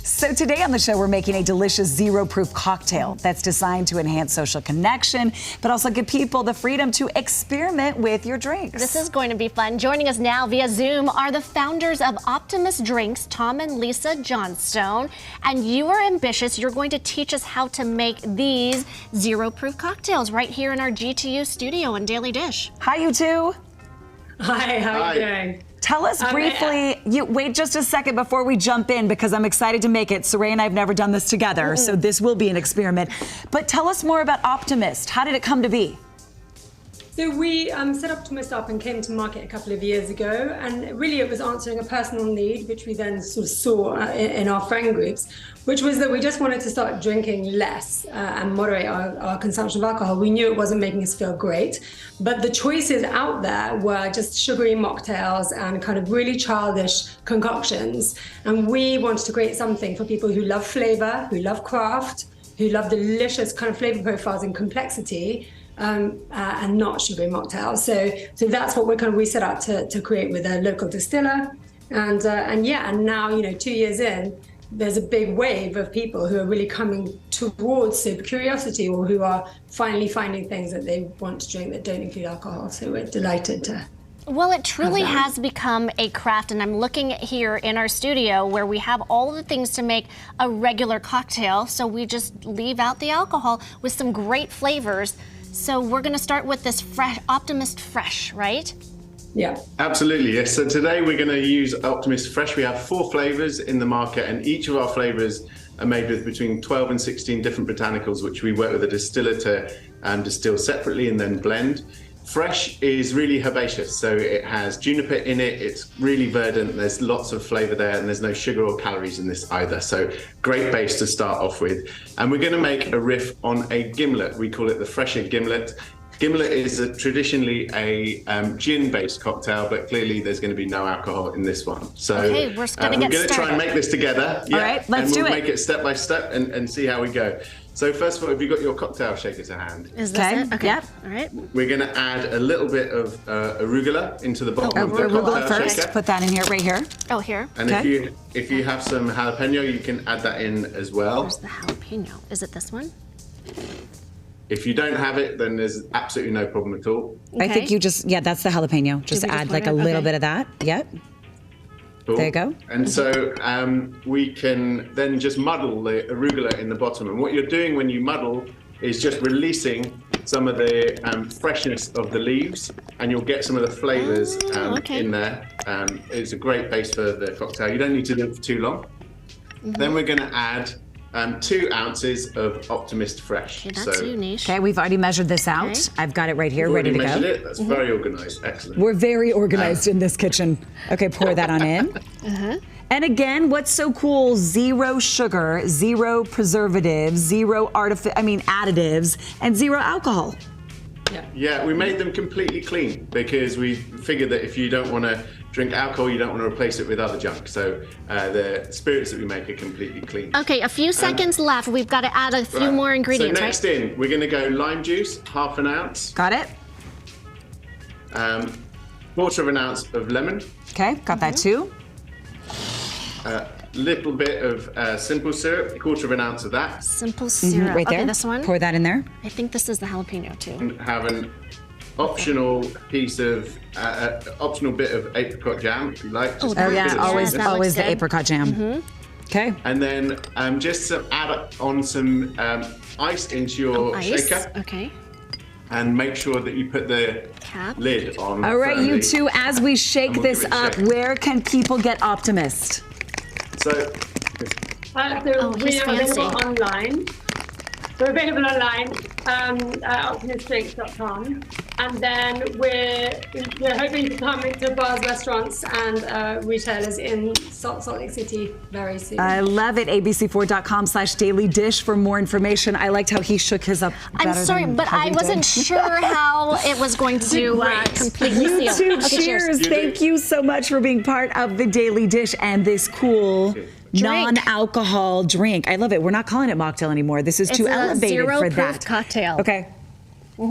So today on the show, we're making a delicious zero-proof cocktail that's designed to enhance social connection, but also give people the freedom to experiment with your drinks. This is going to be fun. Joining us now via Zoom are the founders of Optimist Drinks, Tom and Lisa Johnstone. And you are ambitious. You're going to teach us how to make these zero-proof cocktails right here in our GTU studio in Daily Dish. Hi, you two. Hi, how are you doing? Tell us briefly, wait just a second before we jump in because I'm excited to make it. Saray and I have never done this together, so this will be an experiment. But tell us more about Optimist. How did it come to be? So we set Optimist up and came to market a couple of years ago, and really it was answering a personal need, which we then sort of saw in our friend groups, which was that we just wanted to start drinking less and moderate our consumption of alcohol. We knew it wasn't making us feel great, but the choices out there were just sugary mocktails and kind of really childish concoctions. And we wanted to create something for people who love flavor, who love craft, who love delicious kind of flavor profiles and complexity, and not sugary mocktails. So that's what we set out to create with a local distiller. And now, 2 years in, there's a big wave of people who are really coming towards super curiosity, or who are finally finding things that they want to drink that don't include alcohol. So we're delighted to. Well, it truly has become a craft, and I'm looking here in our studio where we have all the things to make a regular cocktail, so we just leave out the alcohol with some great flavors. So we're going to start with this fresh Optimist Fresh, right? Yeah. Absolutely, yes. So today we're going to use Optimist Fresh. We have 4 flavors in the market, and each of our flavors are made with between 12 and 16 different botanicals, which we work with a distiller to distill separately and then blend. Fresh is really herbaceous, so it has juniper in it, it's really verdant, there's lots of flavor there, and there's no sugar or calories in this either, so great base to start off with. And we're going to make a riff on a gimlet. We call it the Fresher Gimlet. Gimlet is traditionally a gin-based cocktail, but clearly there's going to be no alcohol in this one. So okay, we're going to try and make this together. All right, let's do it. And we'll make it step by step and see how we go. So first of all, have you got your cocktail shaker to hand? Is this it? Okay. Yep. All right. We're going to add a little bit of arugula into the bottom of the arugula cocktail first. shaker. Put that in here, right here. Oh, here. And if you have some jalapeno, you can add that in as well. Where's the jalapeno? Is it this one? If you don't have it, then there's absolutely no problem at all. Okay. I think you that's the jalapeno. Just add like a little bit of that. Yep. Cool. There you go. And so we can then just muddle the arugula in the bottom. And what you're doing when you muddle is just releasing some of the freshness of the leaves, and you'll get some of the flavors in there. It's a great base for the cocktail. You don't need to do it for too long. Then we're going to add 2 ounces of Optimist Fresh. Okay, that's you, Nish. Okay, we've already measured this out. Okay. I've got it right here, ready to go. It. That's very organized. Excellent. We're very organized in this kitchen. Okay, pour that on in. And again, what's so cool? 0 sugar, 0 preservatives, 0 additives, and 0 alcohol. Yeah, we made them completely clean because we figured that if you don't want to drink alcohol, you don't want to replace it with other junk. So the spirits that we make are completely clean. Okay, a few seconds left. We've got to add a few more ingredients, so next in, we're going to go lime juice, 1/2 ounce. Got it. 1/4 ounce of lemon. Okay, got that too. Little bit of simple syrup, 1/4 ounce of that. Simple syrup. Right there. Okay, this one. Pour that in there. I think this is the jalapeno too. And have an optional piece of optional bit of apricot jam if you like. Just always the apricot jam. Okay. And then just add on some ice into your shaker. Okay. And make sure that you put the lid on. All right, firmly. you two, as we shake this up, where can people get Optimist? So we are available online. We're available online at optimistdrinks.com. And then we're hoping to come into bars, restaurants, and retailers in Salt Lake City very soon. I love it. abc4.com/Daily Dish for more information. I liked how he shook his up. I'm sorry, but I wasn't sure how it was going to completely seal. You two, cheers. Thank you so much for being part of the Daily Dish and this cool non-alcohol drink. I love it. We're not calling it mocktail anymore. This is too elevated for that. Zero-proof cocktail. Okay.